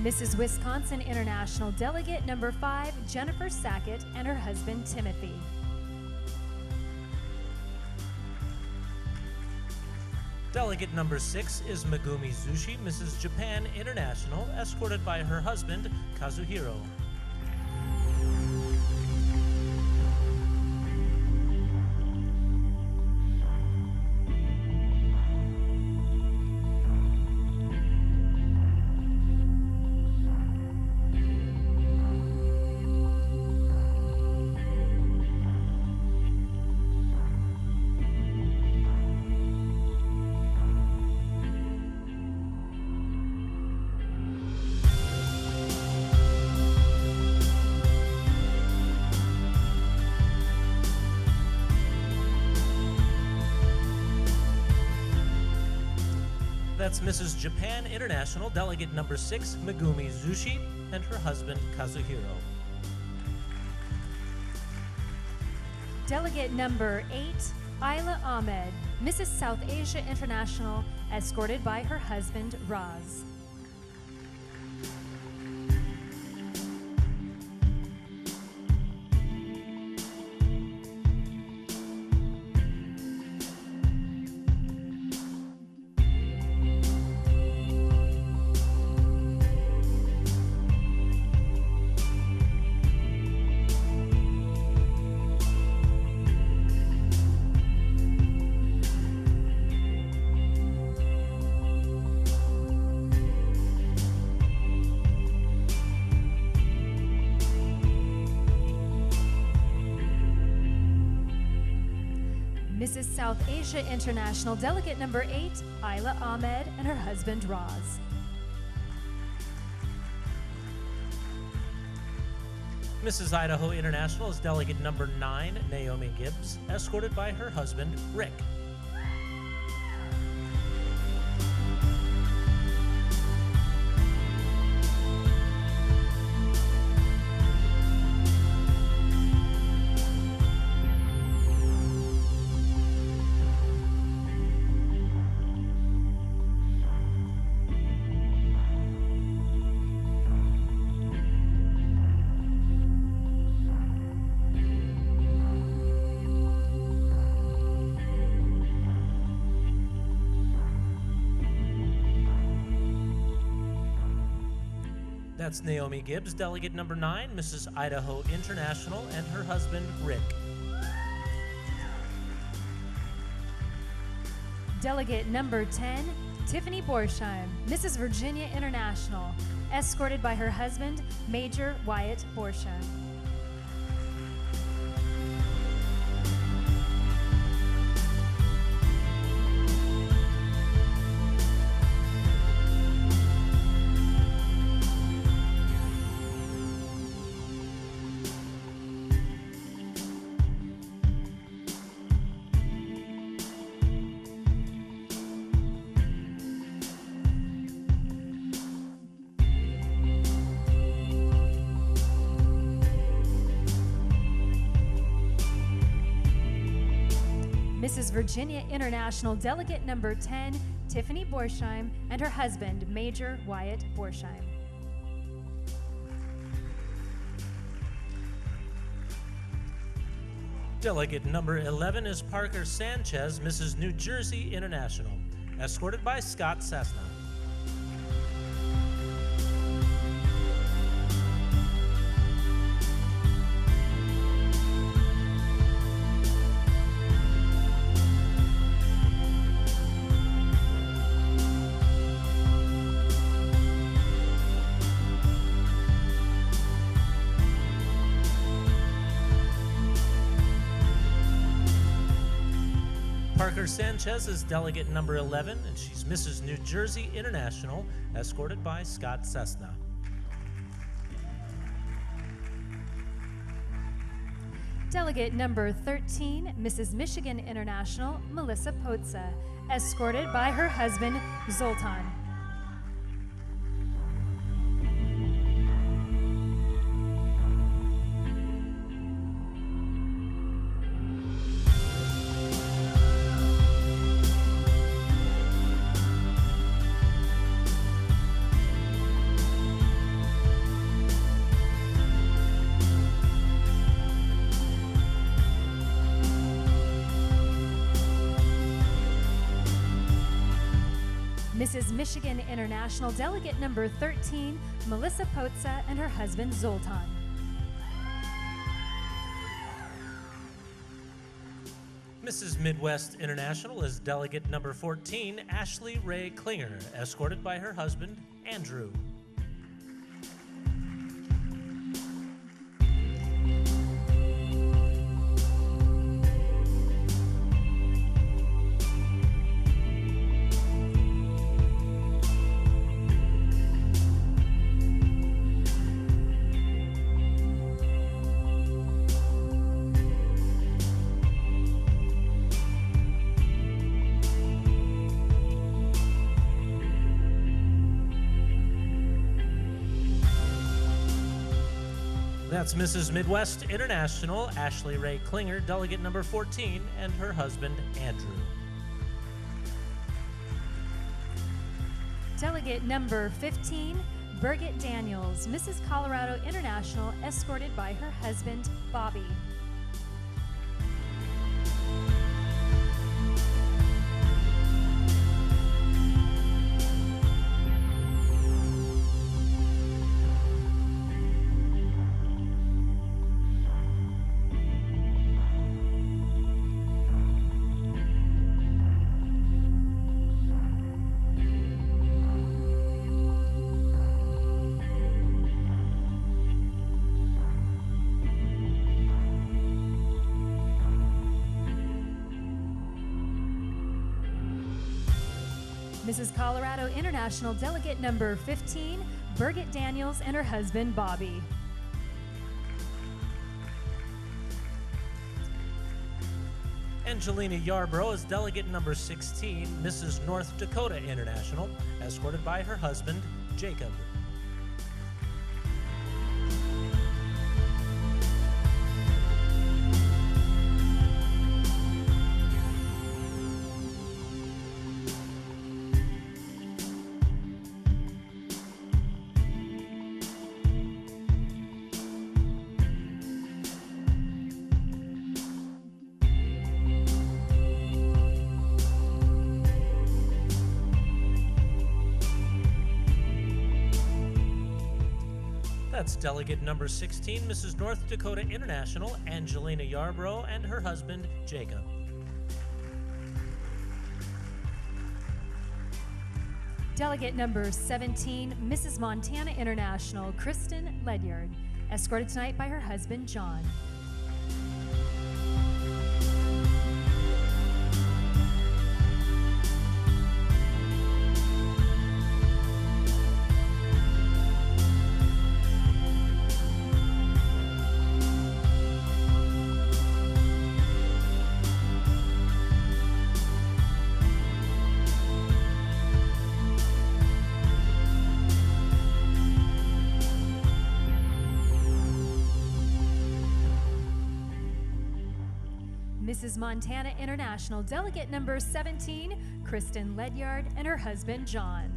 Mrs. Wisconsin International Delegate number 5, Jennifer Sackett, and her husband, Timothy. Delegate number 6 is Megumi Zushi, Mrs. Japan International, escorted by her husband, Kazuhiro. That's Mrs. Japan International Delegate number 6, Megumi Zushi, and her husband, Kazuhiro. Delegate number 8, Ayla Ahmed, Mrs. South Asia International, escorted by her husband, Raz. Mrs. South Asia International Delegate number 8, Ayla Ahmed, and her husband, Raz. Mrs. Idaho International is Delegate number 9, Naomi Gibbs, escorted by her husband, Rick. That's Naomi Gibbs, Delegate number 9, Mrs. Idaho International, and her husband, Rick. Delegate number 10, Tiffany Borsheim, Mrs. Virginia International, escorted by her husband, Major Wyatt Borsheim. Mrs. Virginia International Delegate number 10, Tiffany Borsheim, and her husband, Major Wyatt Borsheim. Delegate number 11 is Parker Sanchez, Mrs. New Jersey International, escorted by Scott Cessna. Parker Sanchez is Delegate number 11, and she's Mrs. New Jersey International, escorted by Scott Cessna. Delegate number 13, Mrs. Michigan International, Melissa Potsa, escorted by her husband, Zoltan. Mrs. Michigan International, delegate number 13, Melissa Potza and her husband Zoltan. Mrs. Midwest International is delegate number 14, Ashley Ray Klinger, escorted by her husband, Andrew. That's Mrs. Midwest International, Ashley Ray Klinger, delegate number 14, and her husband, Andrew. Delegate number 15, Birgit Daniels, Mrs. Colorado International, escorted by her husband, Bobby. Mrs. Colorado International, delegate number 15, Birgit Daniels and her husband, Bobby. Angelina Yarbrough is delegate number 16, Mrs. North Dakota International, escorted by her husband, Jacob. That's delegate number 16, Mrs. North Dakota International, Angelina Yarbrough, and her husband, Jacob. Delegate number 17, Mrs. Montana International, Kristen Ledyard, escorted tonight by her husband, John. Mrs. Montana International, delegate number 17, Kristen Ledyard and her husband, John.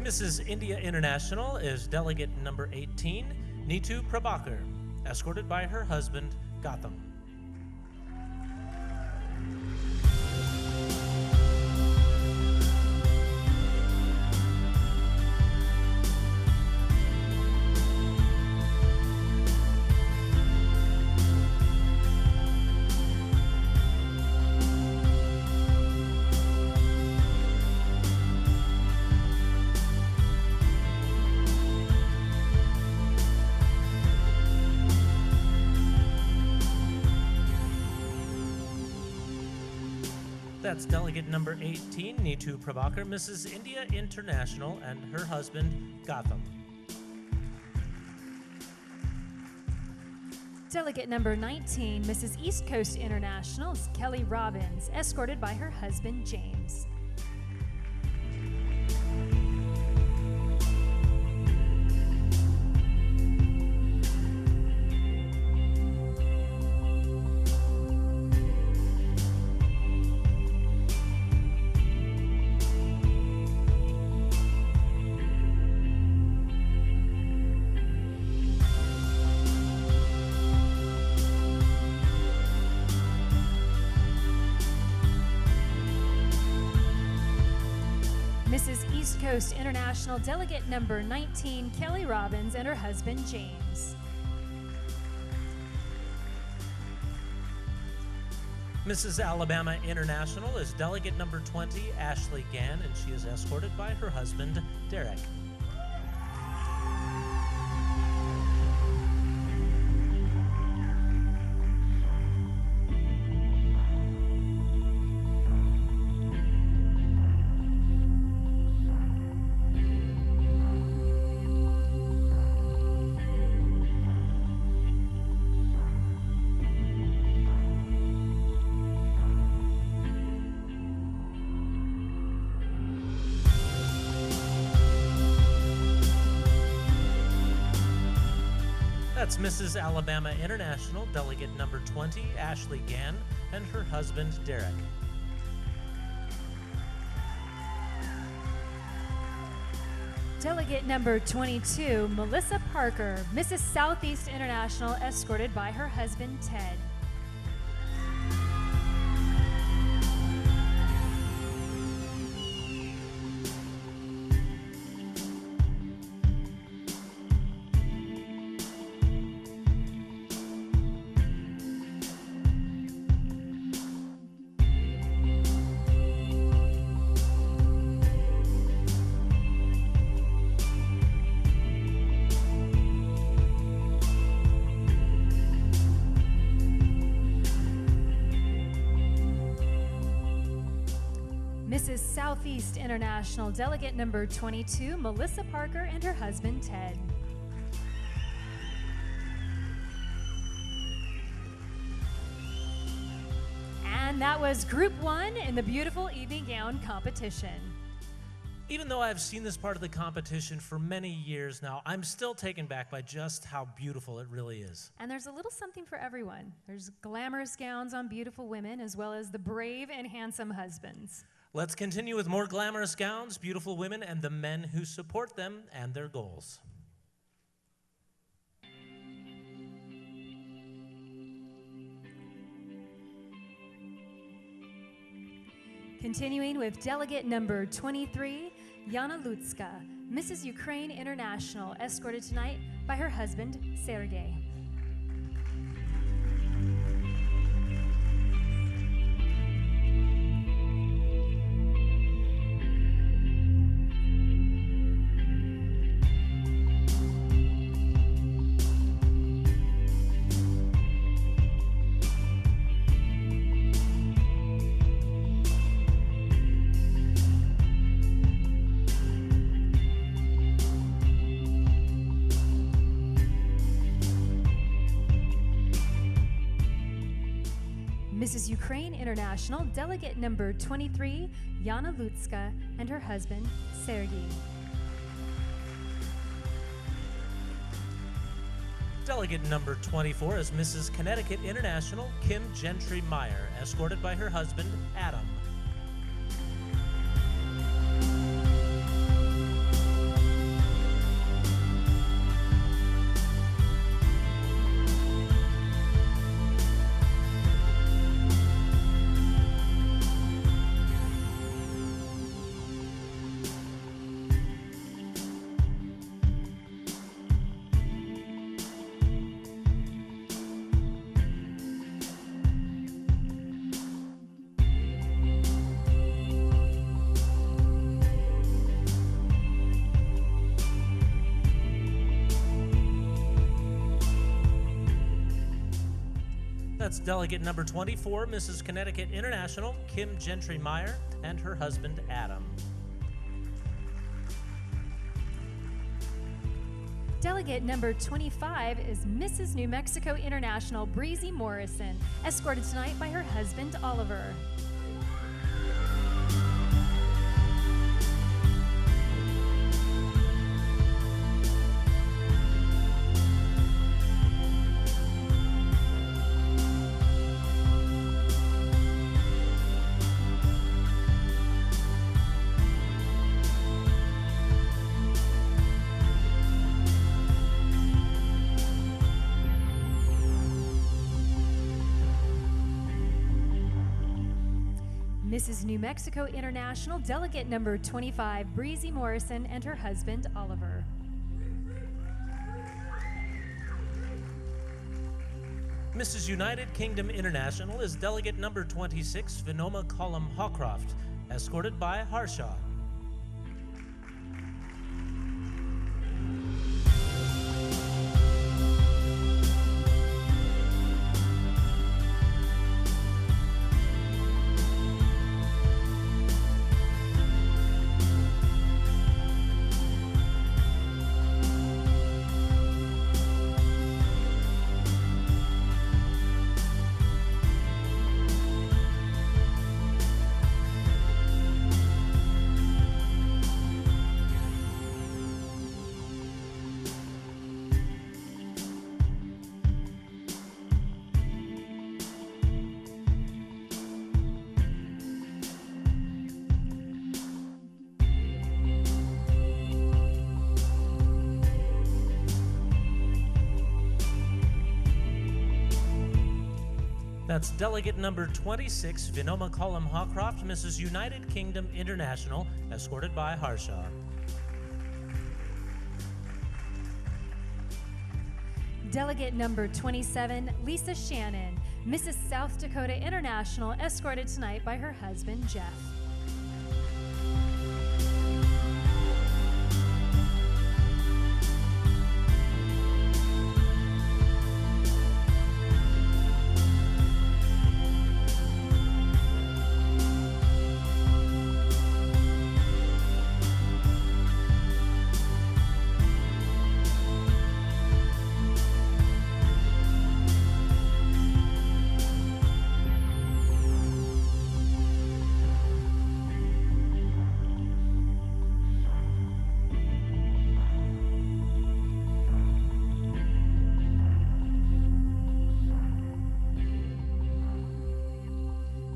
Mrs. India International is delegate number 18, Neetu Prabhakar, escorted by her husband, Gotham. That's delegate number 18, Neetu Prabhakar, Mrs. India International, and her husband, Gotham. Delegate number 19, Mrs. East Coast International, Kelly Robbins, escorted by her husband, James. Coast International Delegate number 19, Kelly Robbins, and her husband, James. Mrs. Alabama International is delegate number 20, Ashley Gann, and she is escorted by her husband, Derek. That's Mrs. Alabama International, delegate number 20, Ashley Gann, and her husband, Derek. Delegate number 22, Melissa Parker, Mrs. Southeast International, escorted by her husband, Ted. Mrs. Southeast International, delegate number 22, Melissa Parker, and her husband, Ted. And that was Group 1 in the beautiful evening gown competition. Even though I've seen this part of the competition for many years now, I'm still taken back by just how beautiful it really is. And there's a little something for everyone. There's glamorous gowns on beautiful women, as well as the brave and handsome husbands. Let's continue with more glamorous gowns, beautiful women, and the men who support them and their goals. Continuing with delegate number 23, Yana Lutska, Mrs. Ukraine International, escorted tonight by her husband, Sergei. Mrs. Ukraine International, delegate number 23, Yana Lutska, and her husband, Sergei. Delegate number 24 is Mrs. Connecticut International, Kim Gentry Meyer, escorted by her husband, Adam. That's delegate number 24, Mrs. Connecticut International, Kim Gentry Meyer, and her husband, Adam. Delegate number 25 is Mrs. New Mexico International, Breezy Morrison, escorted tonight by her husband, Oliver. Mrs. New Mexico International, delegate number 25, Breezy Morrison, and her husband, Oliver. Mrs. United Kingdom International is delegate number 26, Vinoma Colum Hawcroft, escorted by Harshaw. That's delegate number 26, Vinoma Colum Hawcroft, Mrs. United Kingdom International, escorted by Harshaw. Delegate number 27, Lisa Shannon, Mrs. South Dakota International, escorted tonight by her husband, Jeff.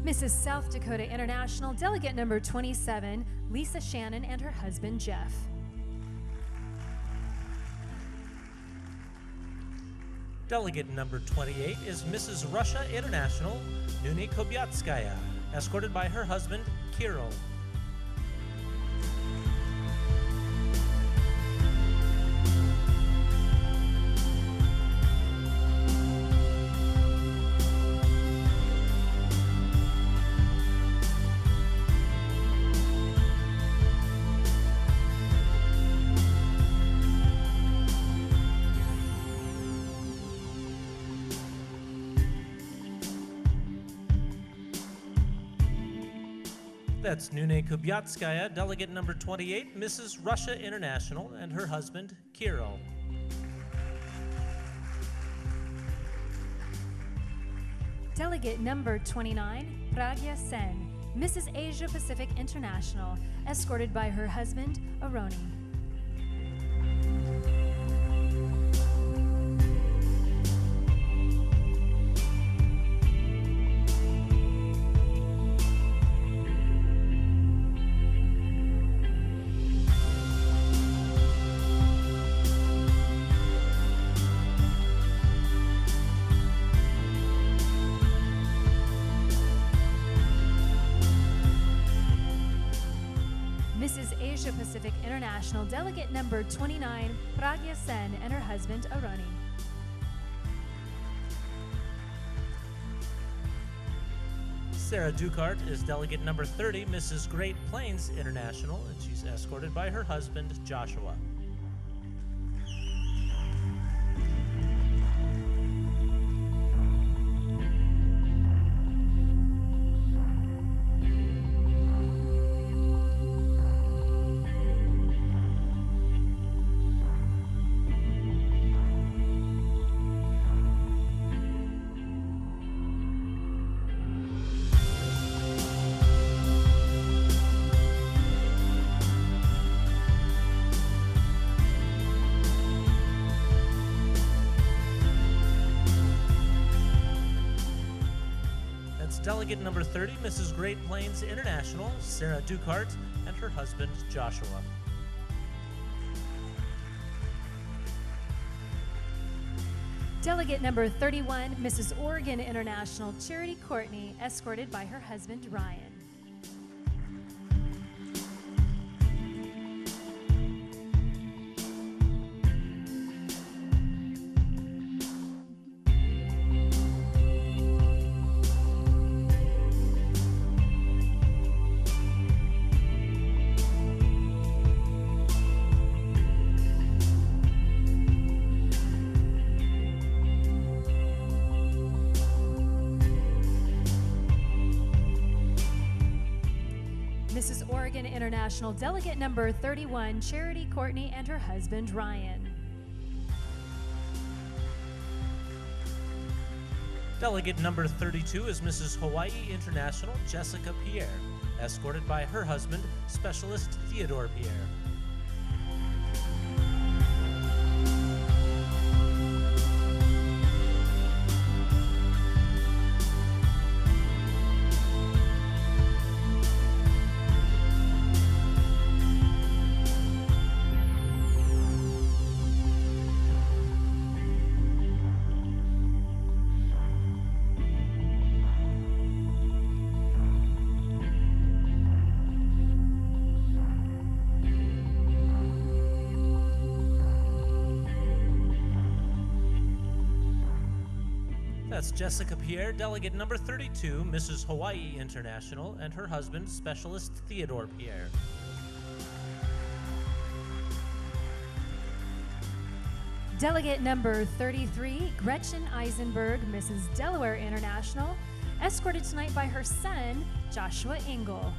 Mrs. South Dakota International, delegate number 27, Lisa Shannon, and her husband, Jeff. Delegate number 28 is Mrs. Russia International, Nuni Kobyatskaya, escorted by her husband, Kirill. That's Nune Kubyatskaya, delegate number 28, Mrs. Russia International, and her husband, Kirill. Delegate number 29, Pragya Sen, Mrs. Asia Pacific International, escorted by her husband, Aroni. Mrs. Asia Pacific International, delegate number 29, Pragya Sen, and her husband, Aroni. Sarah Ducart is delegate number 30, Mrs. Great Plains International, and she's escorted by her husband, Joshua. Delegate number 30, Mrs. Great Plains International, Sarah Ducart, and her husband, Joshua. Delegate number 31, Mrs. Oregon International, Charity Courtney, escorted by her husband, Ryan. Republican International Delegate number 31, Charity Courtney, and her husband, Ryan. Delegate number 32 is Mrs. Hawaii International, Jessica Pierre, escorted by her husband, Specialist Theodore Pierre. That's Jessica Pierre, delegate number 32, Mrs. Hawaii International, and her husband, Specialist Theodore Pierre. Delegate number 33, Gretchen Eisenberg, Mrs. Delaware International, escorted tonight by her son, Joshua Engel.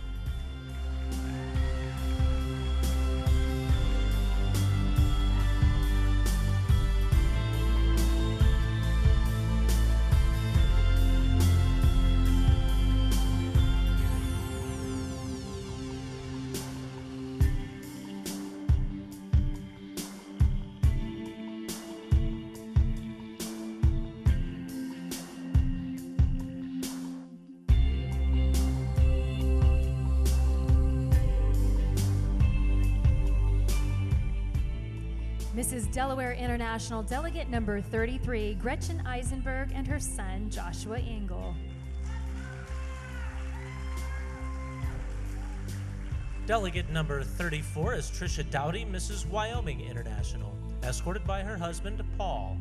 Mrs. Delaware International Delegate number 33, Gretchen Eisenberg, and her son, Joshua Engel. Delegate number 34 is Tricia Dowdy, Mrs. Wyoming International, escorted by her husband, Paul.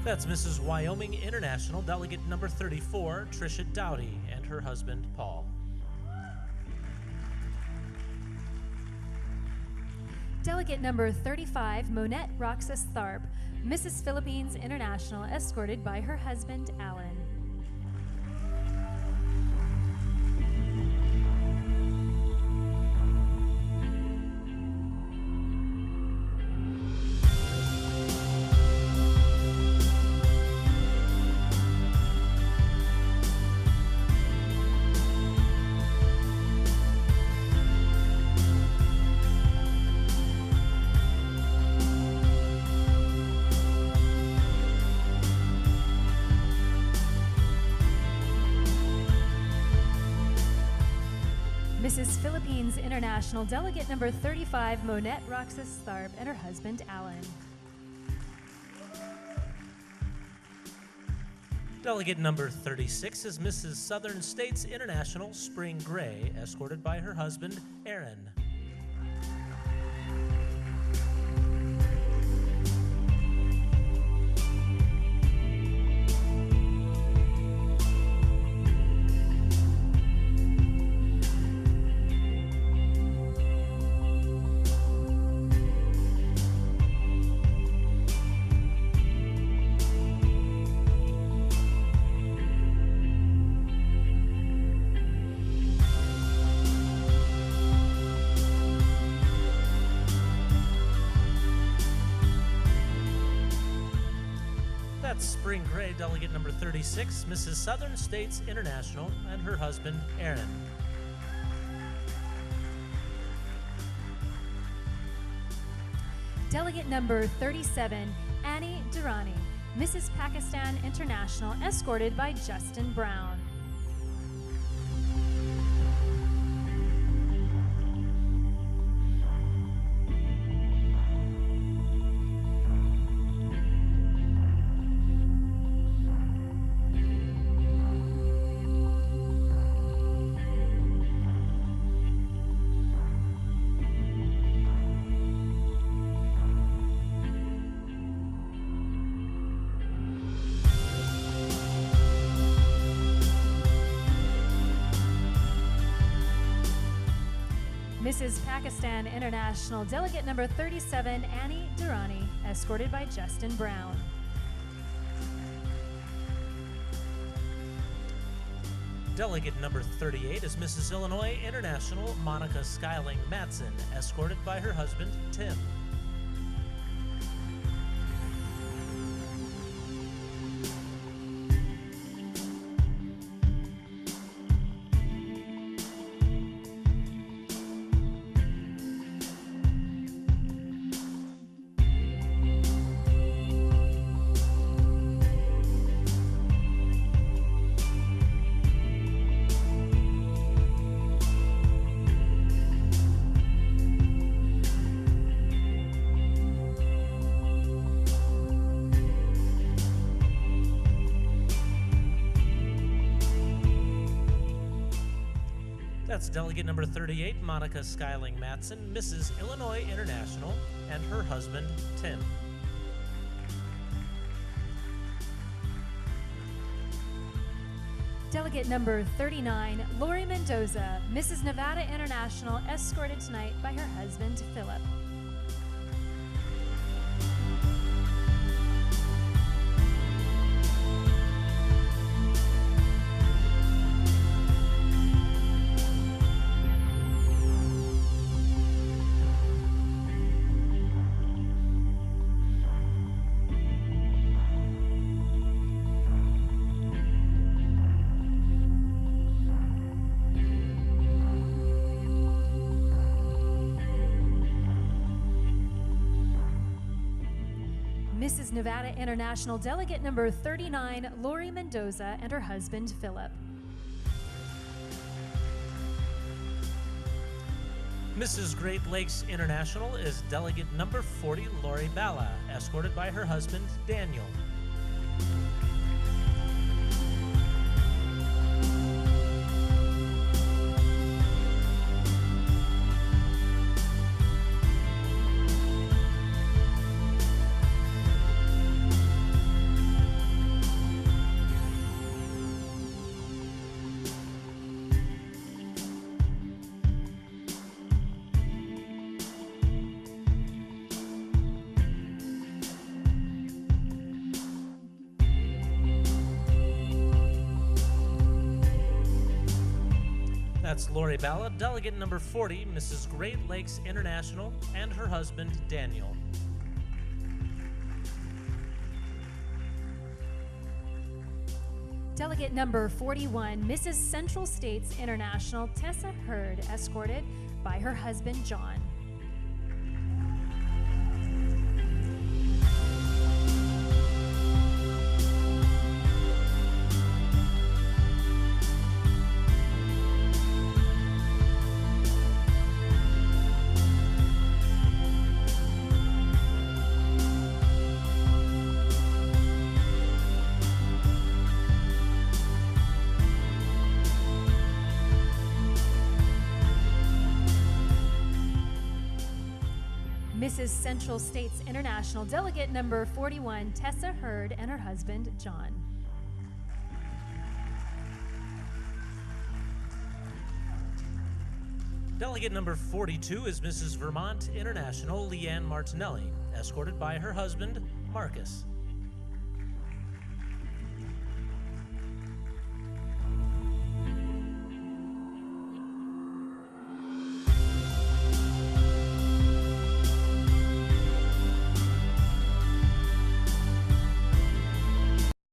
That's Mrs. Wyoming International, delegate number 34, Tricia Dowdy, and her husband, Paul. Delegate number 35, Monette Roxas Tharp, Mrs. Philippines International, escorted by her husband, Alan. Mrs. Philippines International Delegate number 35, Monette Roxas Tharp, and her husband, Alan. Delegate number 36 is Mrs. Southern States International, Spring Gray, escorted by her husband, Aaron. Spring Gray, delegate number 36, Mrs. Southern States International, and her husband, Aaron. Delegate number 37, Annie Durrani, Mrs. Pakistan International, escorted by Justin Brown. Mrs. Pakistan International Delegate number 37, Annie Durrani, escorted by Justin Brown. Delegate number 38 is Mrs. Illinois International Monica Skyling Matson, escorted by her husband, Tim. That's Delegate number 38, Monica Skyling Matson, Mrs. Illinois International, and her husband, Tim. Delegate number 39, Lori Mendoza, Mrs. Nevada International, escorted tonight by her husband, Philip. Mrs. Nevada International Delegate number 39, Lori Mendoza, and her husband, Philip. Mrs. Great Lakes International is Delegate number 40, Lori Balla, escorted by her husband, Daniel. That's Lori Balla, Delegate number 40, Mrs. Great Lakes International, and her husband, Daniel. Delegate number 41, Mrs. Central States International, Tessa Hurd, escorted by her husband, John. Mrs. Central States International Delegate number 41, Tessa Hurd, and her husband, John. Delegate number 42 is Mrs. Vermont International, Leanne Martinelli, escorted by her husband, Marcus.